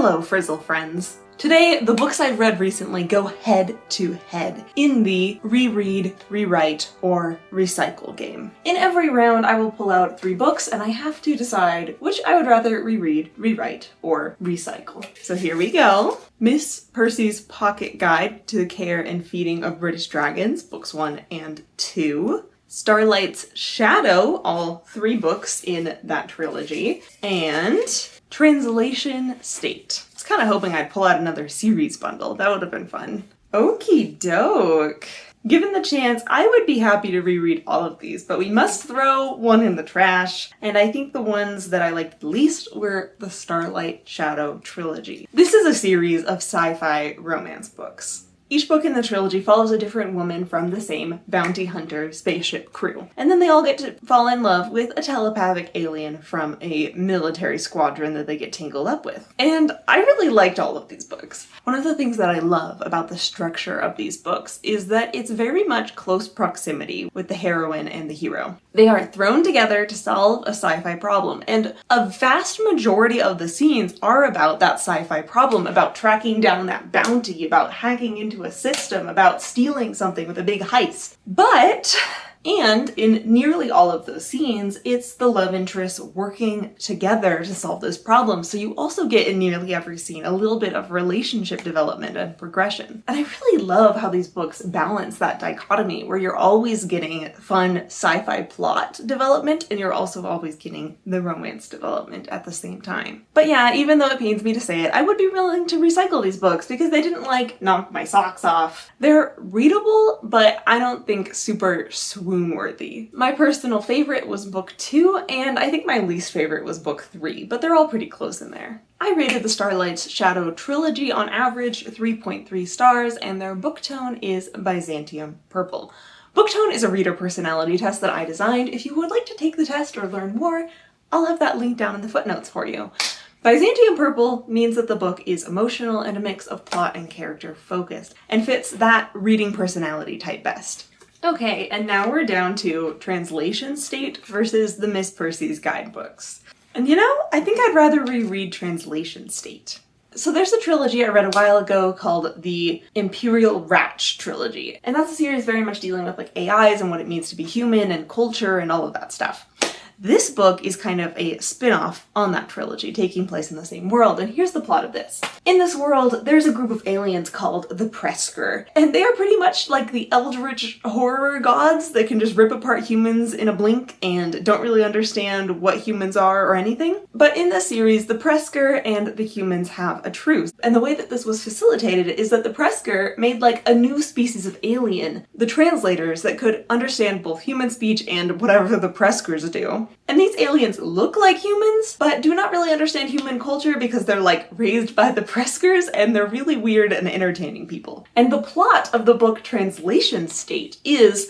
Hello, Frizzle friends. Today, the books I've read recently go head to head in the reread, rewrite, or recycle game. In every round, I will pull out 3 books and I have to decide which I would rather reread, rewrite, or recycle. So here we go. Miss Percy's Pocket Guide to the Care and Feeding of British Dragons, books 1 and 2. Starlight's Shadow, all 3 books in that trilogy. And Translation State. I was kind of hoping I'd pull out another series bundle. That would have been fun. Okie doke. Given the chance, I would be happy to reread all of these, but we must throw one in the trash, and I think the ones that I liked the least were the Starlight Shadow trilogy. This is a series of sci-fi romance books. Each book in the trilogy follows a different woman from the same bounty hunter spaceship crew. And then they all get to fall in love with a telepathic alien from a military squadron that they get tangled up with. And I really liked all of these books. One of the things that I love about the structure of these books is that it's very much close proximity with the heroine and the hero. They are thrown together to solve a sci-fi problem, and a vast majority of the scenes are about that sci-fi problem, about tracking down that bounty, about hacking into a system, about stealing something with a big heist. And in nearly all of those scenes, it's the love interests working together to solve this problem. So you also get in nearly every scene a little bit of relationship development and progression. And I really love how these books balance that dichotomy where you're always getting fun sci-fi plot development and you're also always getting the romance development at the same time. But yeah, even though it pains me to say it, I would be willing to recycle these books because they didn't knock my socks off. They're readable, but I don't think super swoon-worthy. My personal favorite was book 2, and I think my least favorite was book 3, but they're all pretty close in there. I rated the Starlight's Shadow trilogy on average 3.3 stars, and their book tone is Byzantium Purple. Book tone is a reader personality test that I designed. If you would like to take the test or learn more, I'll have that linked down in the footnotes for you. Byzantium Purple means that the book is emotional and a mix of plot and character focused, and fits that reading personality type best. Okay, and now we're down to Translation State versus the Miss Percy's guidebooks. And you know, I think I'd rather reread Translation State. So there's a trilogy I read a while ago called the Imperial Ratch trilogy, and that's a series very much dealing with AIs and what it means to be human and culture and all of that stuff. This book is kind of a spin-off on that trilogy, taking place in the same world, and here's the plot of this. In this world, there's a group of aliens called the Presker, and they are pretty much like the eldritch horror gods that can just rip apart humans in a blink and don't really understand what humans are or anything. But in this series, the Presker and the humans have a truce, and the way that this was facilitated is that the Presker made a new species of alien, the translators, that could understand both human speech and whatever the Preskers do. And these aliens look like humans, but do not really understand human culture because they're raised by the Preskers and they're really weird and entertaining people. And the plot of the book Translation State is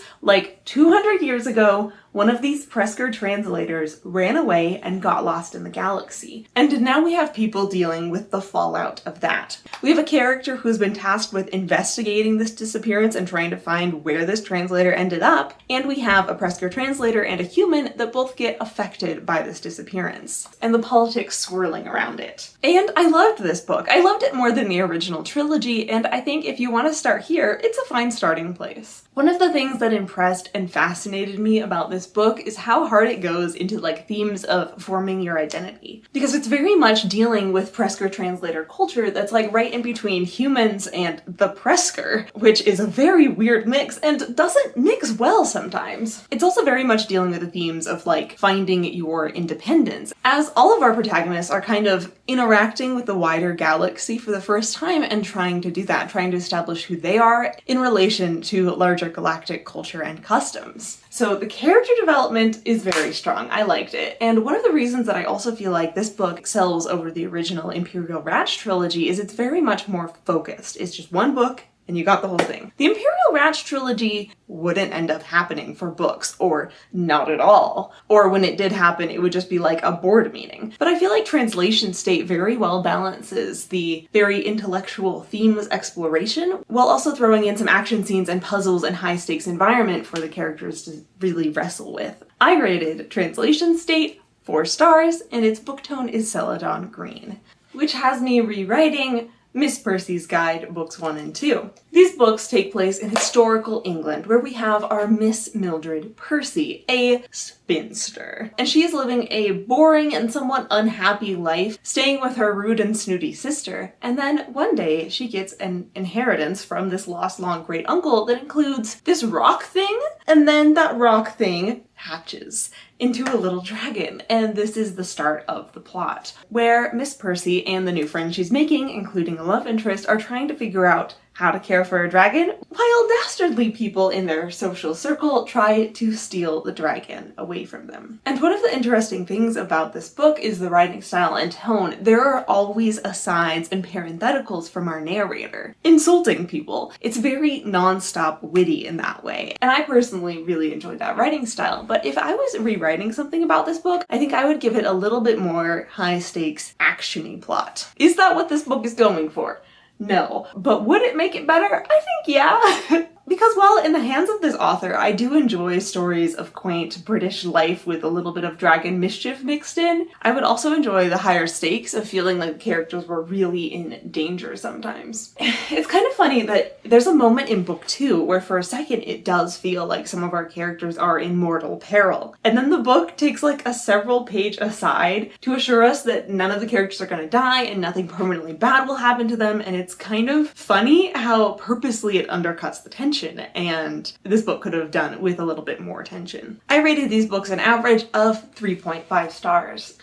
200 years ago, one of these Presker translators ran away and got lost in the galaxy. And now we have people dealing with the fallout of that. We have a character who's been tasked with investigating this disappearance and trying to find where this translator ended up. And we have a Presker translator and a human that both get affected by this disappearance, and the politics swirling around it. And I loved this book. I loved it more than the original trilogy, and I think if you want to start here, it's a fine starting place. One of the things that impressed and fascinated me about this book is how hard it goes into themes of forming your identity. Because it's very much dealing with Presker translator culture that's right in between humans and the Presker, which is a very weird mix and doesn't mix well sometimes. It's also very much dealing with the themes of finding your independence, as all of our protagonists are kind of interacting with the wider galaxy for the first time and trying to do that, trying to establish who they are in relation to larger galactic culture and customs. So the character development is very strong. I liked it. And one of the reasons that I also feel like this book excels over the original Imperial Ratch trilogy is it's very much more focused. It's just one book and you got the whole thing. The Imperial Ratch trilogy wouldn't end up happening for books, or not at all. Or when it did happen, it would just be a board meeting. But I feel like Translation State very well balances the very intellectual themes exploration, while also throwing in some action scenes and puzzles and high-stakes environment for the characters to really wrestle with. I rated Translation State 4 stars, and its book tone is Celadon Green, which has me rewriting Miss Percy's Guide, Books 1 and 2. These books take place in historical England, where we have our Miss Mildred Percy, a spinster. And she is living a boring and somewhat unhappy life, staying with her rude and snooty sister. And then one day she gets an inheritance from this lost long great uncle that includes this rock thing, and then that rock thing hatches into a little dragon, and this is the start of the plot, where Miss Percy and the new friend she's making, including a love interest, are trying to figure out how to care for a dragon, while dastardly people in their social circle try to steal the dragon away from them. And one of the interesting things about this book is the writing style and tone. There are always asides and parentheticals from our narrator, insulting people. It's very non-stop witty in that way, and I personally really enjoyed that writing style. But if I was rewriting something about this book, I think I would give it a little bit more high-stakes, action-y plot. Is that what this book is going for? No. But would it make it better? I think yeah. Because while in the hands of this author, I do enjoy stories of quaint British life with a little bit of dragon mischief mixed in, I would also enjoy the higher stakes of feeling like the characters were really in danger sometimes. It's kind of funny that there's a moment in book 2 where for a second it does feel like some of our characters are in mortal peril. And then the book takes like a several page aside to assure us that none of the characters are gonna die and nothing permanently bad will happen to them, and it's kind of funny how purposely it undercuts the tension. And this book could have done with a little bit more tension. I rated these books an average of 3.5 stars.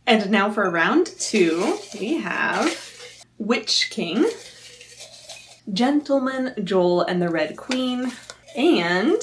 And now for round 2, we have Witch King, Gentleman Jole and the Red Queen, and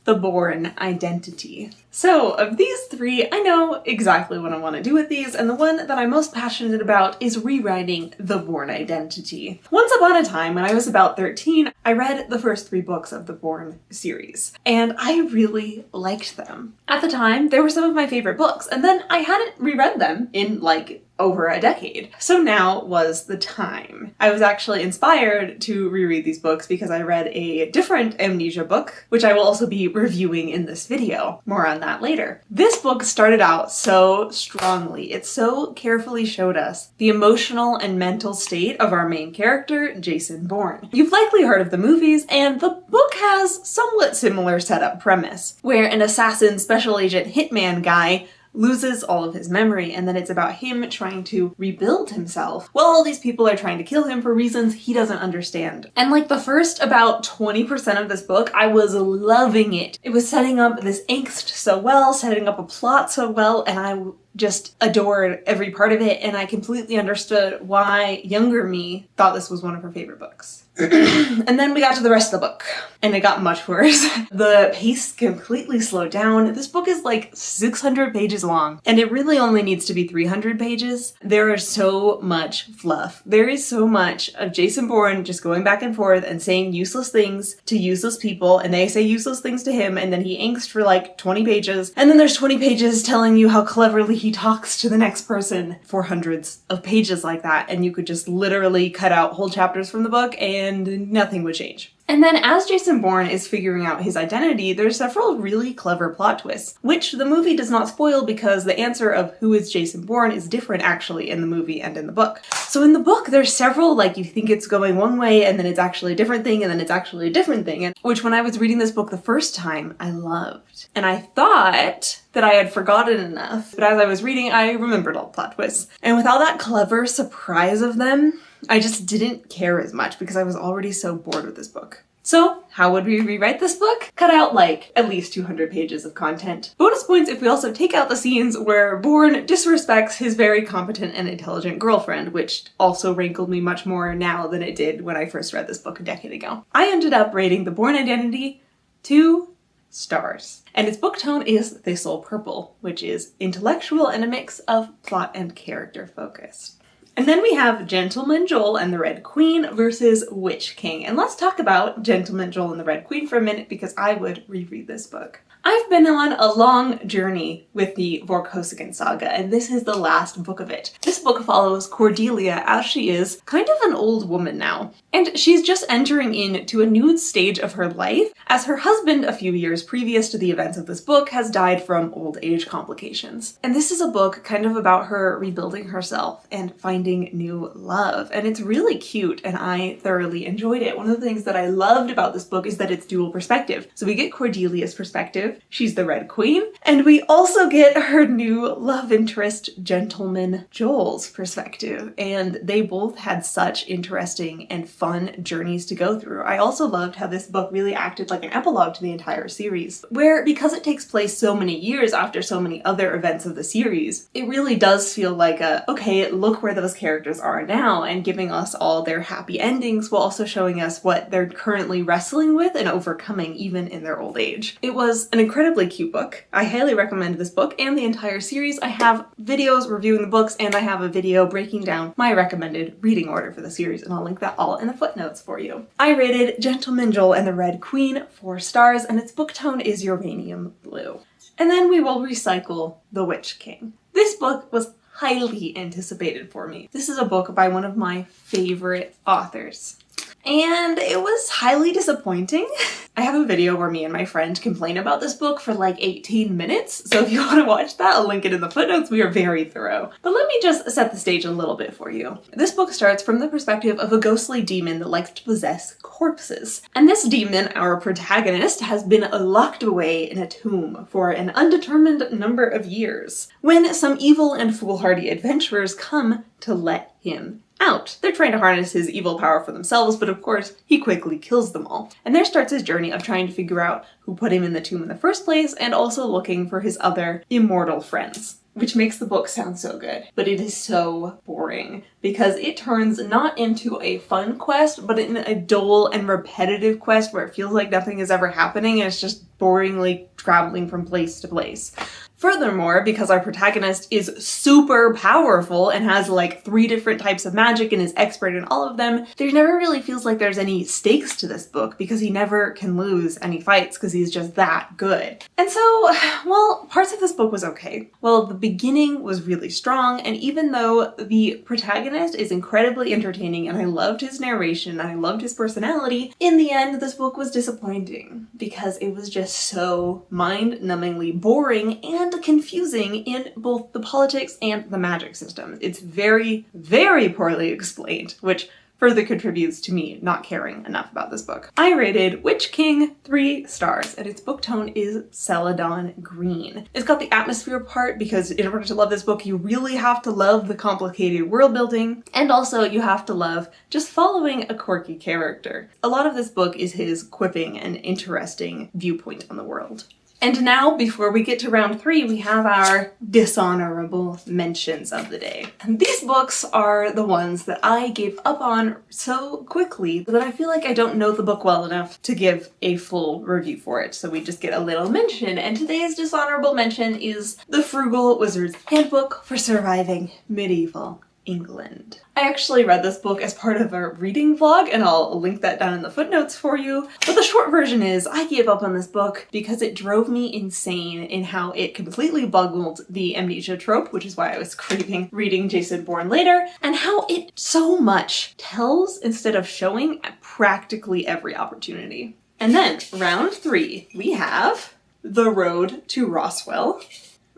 the Bourne Identity. So of these 3, I know exactly what I want to do with these, and the one that I'm most passionate about is rewriting the Bourne Identity. Once upon a time, when I was about 13, I read the first 3 books of the Bourne series, and I really liked them. At the time, they were some of my favorite books, and then I hadn't reread them in like over a decade. So now was the time. I was actually inspired to reread these books because I read a different amnesia book, which I will also be reviewing in this video. More on that later. This book started out so strongly. It so carefully showed us the emotional and mental state of our main character, Jason Bourne. You've likely heard of the movies, and the book has somewhat similar setup premise, where an assassin special agent hitman guy loses all of his memory, and then it's about him trying to rebuild himself while all these people are trying to kill him for reasons he doesn't understand. And like the first about 20% of this book, I was loving it. It was setting up this angst so well, setting up a plot so well, and I just adored every part of it, and I completely understood why younger me thought this was one of her favorite books. And then we got to the rest of the book, and it got much worse. The pace completely slowed down. This book is like 600 pages long, and it really only needs to be 300 pages. There is so much fluff. There is so much of Jason Bourne just going back and forth and saying useless things to useless people, and they say useless things to him, and then he angst for like 20 pages, and then there's 20 pages telling you how cleverly he talks to the next person for hundreds of pages like that, and you could just literally cut out whole chapters from the book and nothing would change. And then as Jason Bourne is figuring out his identity, there's several really clever plot twists, which the movie does not spoil because the answer of who is Jason Bourne is different actually in the movie and in the book. So in the book, there's several, like, you think it's going one way and then it's actually a different thing and then it's actually a different thing, and which when I was reading this book the first time, I loved. And I thought that I had forgotten enough, but as I was reading, I remembered all the plot twists. And with all that clever surprise of them, I just didn't care as much because I was already so bored with this book. So, how would we rewrite this book? Cut out like at least 200 pages of content. Bonus points if we also take out the scenes where Bourne disrespects his very competent and intelligent girlfriend, which also rankled me much more now than it did when I first read this book a decade ago. I ended up rating The Bourne Identity 2 stars. And its book tone is Thistle Purple, which is intellectual and a mix of plot and character focused. And then we have Gentleman Jole and the Red Queen versus Witch King. And let's talk about Gentleman Jole and the Red Queen for a minute because I would reread this book. I've been on a long journey with the 𝐂𝐻𝐎𝐂𝐀𝐏𝐄𝐒 saga, and this is the last book of it. This book follows Cordelia as she is kind of an old woman now, and she's just entering into a new stage of her life as her husband, a few years previous to the events of this book, has died from old age complications. And this is a book kind of about her rebuilding herself and finding new love, and it's really cute and I thoroughly enjoyed it. One of the things that I loved about this book is that it's dual perspective. So we get Cordelia's perspective, she's the Red Queen, and we also get her new love interest, gentleman Jole's perspective, and they both had such interesting and fun journeys to go through. I also loved how this book really acted like an epilogue to the entire series, where because it takes place so many years after so many other events of the series, it really does feel like okay, look where those characters are now, and giving us all their happy endings while also showing us what they're currently wrestling with and overcoming even in their old age. It was an incredibly cute book. I highly recommend this book and the entire series. I have videos reviewing the books and I have a video breaking down my recommended reading order for the series, and I'll link that all in the footnotes for you. I rated Gentleman Jole and the Red Queen 4 stars, and its book tone is uranium blue. And then we will recycle The Witch King. This book was highly anticipated for me. This is a book by one of my favorite authors, and it was highly disappointing. I have a video where me and my friend complain about this book for like 18 minutes, so if you want to watch that, I'll link it in the footnotes. We are very thorough. But let me just set the stage a little bit for you. This book starts from the perspective of a ghostly demon that likes to possess corpses. And this demon, our protagonist, has been locked away in a tomb for an undetermined number of years, when some evil and foolhardy adventurers come to let him out. They're trying to harness his evil power for themselves, but of course, he quickly kills them all. And there starts his journey of trying to figure out who put him in the tomb in the first place, and also looking for his other immortal friends. Which makes the book sound so good, but it is so boring because it turns not into a fun quest, but in a dull and repetitive quest where it feels like nothing is ever happening and it's just boringly traveling from place to place. Furthermore, because our protagonist is super powerful and has like 3 different types of magic and is expert in all of them, there never really feels like there's any stakes to this book because he never can lose any fights because he's just that good. And so, well, parts of this book was okay. Well, the beginning was really strong, and even though the protagonist is incredibly entertaining and I loved his narration and I loved his personality, in the end this book was disappointing because it was just so mind-numbingly boring and confusing in both the politics and the magic system. It's very, very poorly explained, which further contributes to me not caring enough about this book. I rated Witch King 3 stars, and its book tone is Celadon Green. It's got the atmosphere part because in order to love this book, you really have to love the complicated world building, and also you have to love just following a quirky character. A lot of this book is his quipping and interesting viewpoint on the world. And now, before we get to round 3, we have our dishonorable mentions of the day. And these books are the ones that I gave up on so quickly that I feel like I don't know the book well enough to give a full review for it. So we just get a little mention. And today's dishonorable mention is The Frugal Wizard's Handbook for Surviving Medieval England. I actually read this book as part of a reading vlog, and I'll link that down in the footnotes for you. But the short version is I gave up on this book because it drove me insane in how it completely bungled the amnesia trope, which is why I was craving reading Jason Bourne later, and how it so much tells instead of showing at practically every opportunity. And then round 3, we have The Road to Roswell,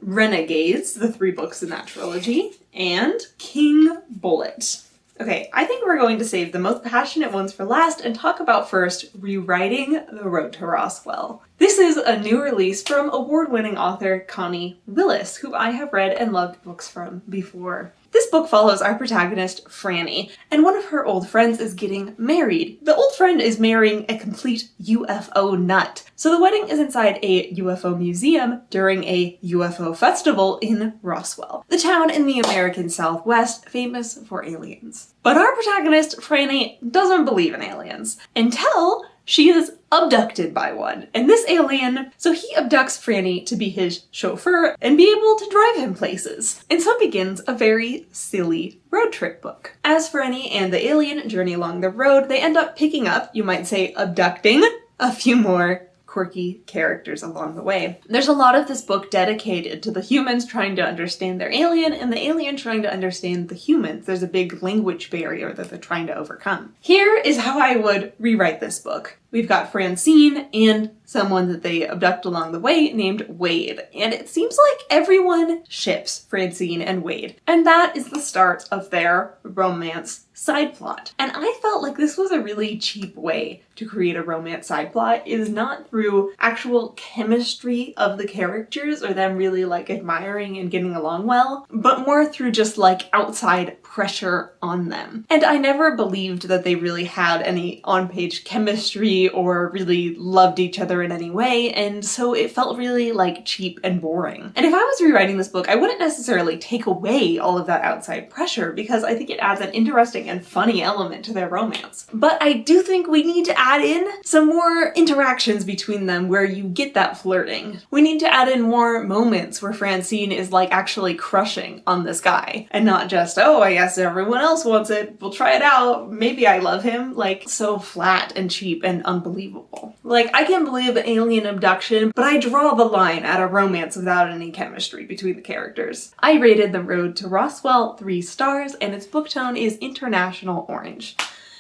Renegades, the 3 books in that trilogy, and King Bullet. Okay, I think we're going to save the most passionate ones for last and talk about first rewriting The Road to Roswell. This is a new release from award-winning author Connie Willis, who I have read and loved books from before. This book follows our protagonist, Franny, and one of her old friends is getting married. The old friend is marrying a complete UFO nut, so the wedding is inside a UFO museum during a UFO festival in Roswell, the town in the American Southwest famous for aliens. But our protagonist, Franny, doesn't believe in aliens until she is abducted by one. And this alien, so he abducts Franny to be his chauffeur and be able to drive him places. And so begins a very silly road trip book. As Franny and the alien journey along the road, they end up picking up, you might say abducting, a few more quirky characters along the way. There's a lot of this book dedicated to the humans trying to understand their alien and the alien trying to understand the humans. There's a big language barrier that they're trying to overcome. Here is how I would rewrite this book. We've got Francine and someone that they abduct along the way named Wade. And it seems like everyone ships Francine and Wade. And that is the start of their romance side plot. And I felt like this was a really cheap way to create a romance side plot, is not through actual chemistry of the characters or them really like admiring and getting along well, but more through just like outside pressure on them. And I never believed that they really had any on-page chemistry or really loved each other in any way, and so it felt really like cheap and boring. And if I was rewriting this book, I wouldn't necessarily take away all of that outside pressure because I think it adds an interesting and funny element to their romance. But I do think we need to add in some more interactions between them where you get that flirting. We need to add in more moments where Francine is like actually crushing on this guy and not just, oh, I guess everyone else wants it, we'll try it out, maybe I love him. Like, so flat and cheap and unbelievable. Like, I can believe an alien abduction, but I draw the line at a romance without any chemistry between the characters. I rated The Road to Roswell 3 stars, and its book tone is International Orange,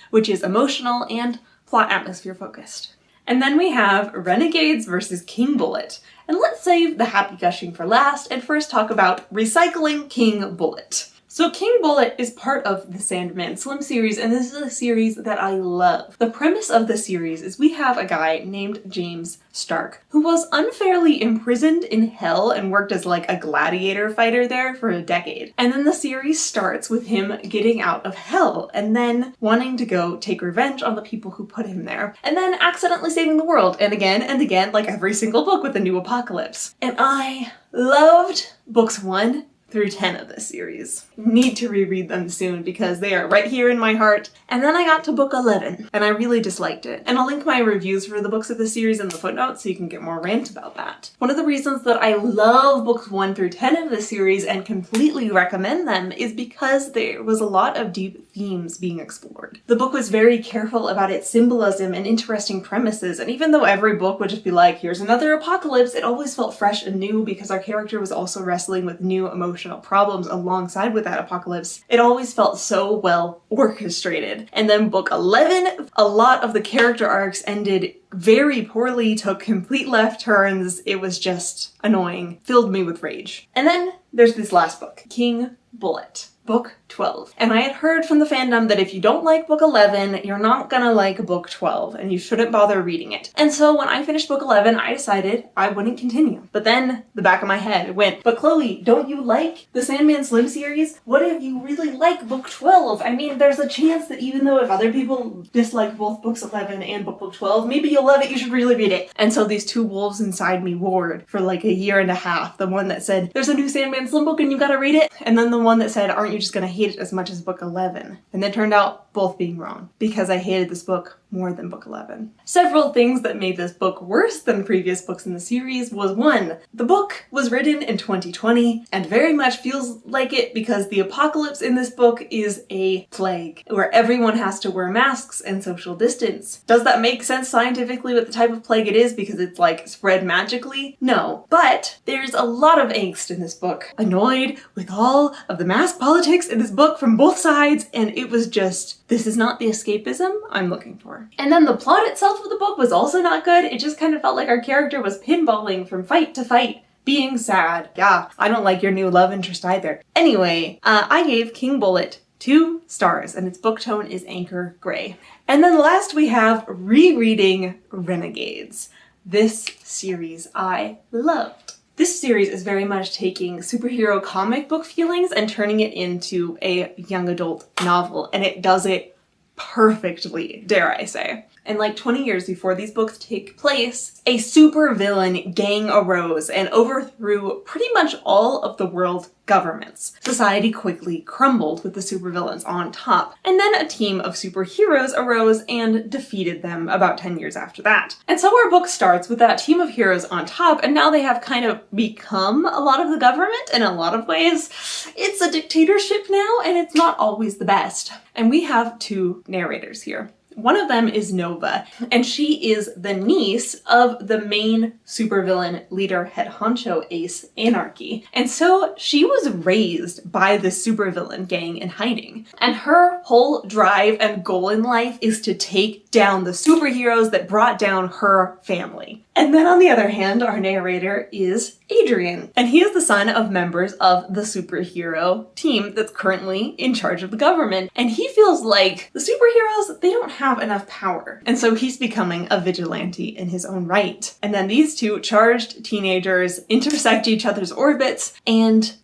which is emotional and plot atmosphere focused. And then we have Renegades versus King Bullet. And let's save the happy gushing for last and first talk about recycling King Bullet. So King Bullet is part of the Sandman Slim series, and this is a series that I love. The premise of the series is we have a guy named James Stark who was unfairly imprisoned in hell and worked as like a gladiator fighter there for a decade. And then the series starts with him getting out of hell and then wanting to go take revenge on the people who put him there, and then accidentally saving the world, and again, like every single book with a new apocalypse. And I loved books 1 through 10 of this series. Need to reread them soon because they are right here in my heart. And then I got to book 11 and I really disliked it. And I'll link my reviews for the books of the series in the footnotes so you can get more rant about that. One of the reasons that I love books 1 through 10 of the series and completely recommend them is because there was a lot of deep themes being explored. The book was very careful about its symbolism and interesting premises, and even though every book would just be like, here's another apocalypse, it always felt fresh and new because our character was also wrestling with new emotional problems alongside with that apocalypse. It always felt so well orchestrated. And then book 11, a lot of the character arcs ended very poorly, took complete left turns. It was just annoying, filled me with rage. And then there's this last book, King Bullet. Book 12. And I had heard from the fandom that if you don't like book 11, you're not gonna like book 12 and you shouldn't bother reading it. And so when I finished book 11, I decided I wouldn't continue. But then the back of my head went, but Chloe, don't you like the Sandman Slim series? What if you really like book 12? I mean, there's a chance that even though if other people dislike both books 11 and book 12, maybe you'll love it, you should really read it. And so these two wolves inside me warred for like a year and a half. The one that said, there's a new Sandman Slim book and you gotta read it. And then the one that said, aren't you just gonna hate it as much as book 11? And it turned out both being wrong because I hated this book more than book 11. Several things that made this book worse than previous books in the series was 1, the book was written in 2020 and very much feels like it because the apocalypse in this book is a plague where everyone has to wear masks and social distance. Does that make sense scientifically what the type of plague it is because it's like spread magically? No, but there's a lot of angst in this book. Annoyed with all of the mask politics in this book from both sides, and it was just, this is not the escapism I'm looking for. And then the plot itself of the book was also not good. It just kind of felt like our character was pinballing from fight to fight, being sad. Yeah, I don't like your new love interest either. Anyway, I gave King Bullet 2 stars, and its book tone is anchor gray. And then last we have rereading Renegades. This series I loved. This series is very much taking superhero comic book feelings and turning it into a young adult novel, and it does it perfectly, dare I say. And like 20 years before these books take place, a supervillain gang arose and overthrew pretty much all of the world governments. Society quickly crumbled with the supervillains on top. And then a team of superheroes arose and defeated them about 10 years after that. And so our book starts with that team of heroes on top, and now they have kind of become a lot of the government in a lot of ways. It's a dictatorship now, and it's not always the best. And we have 2 narrators here. One of them is Nova, and she is the niece of the main supervillain leader head honcho Ace Anarchy. And so she was raised by the supervillain gang in hiding. And her whole drive and goal in life is to take down the superheroes that brought down her family. And then on the other hand, our narrator is Adrian, and he is the son of members of the superhero team that's currently in charge of the government. And he feels like the superheroes, they don't have enough power. And so he's becoming a vigilante in his own right. And then these two charged teenagers intersect each other's orbits, and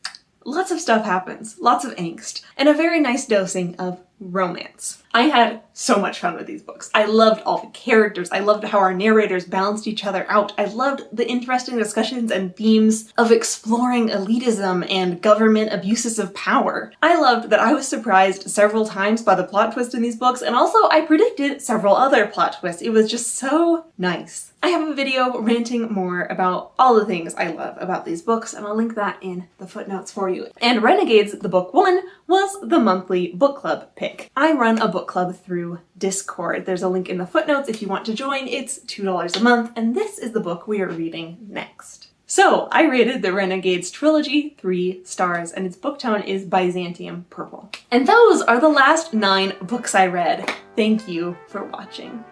lots of stuff happens, lots of angst, and a very nice dosing of romance. I had so much fun with these books. I loved all the characters. I loved how our narrators balanced each other out. I loved the interesting discussions and themes of exploring elitism and government abuses of power. I loved that I was surprised several times by the plot twist in these books, and also I predicted several other plot twists. It was just so nice. I have a video ranting more about all the things I love about these books, and I'll link that in the footnotes for you. And Renegades, the book one, was the monthly book club pick. I run a book club through Discord. There's a link in the footnotes if you want to join. It's $2 a month, and this is the book we are reading next. So I rated the Renegades trilogy 3 stars, and its book tone is Byzantium Purple. And those are the last 9 books I read. Thank you for watching.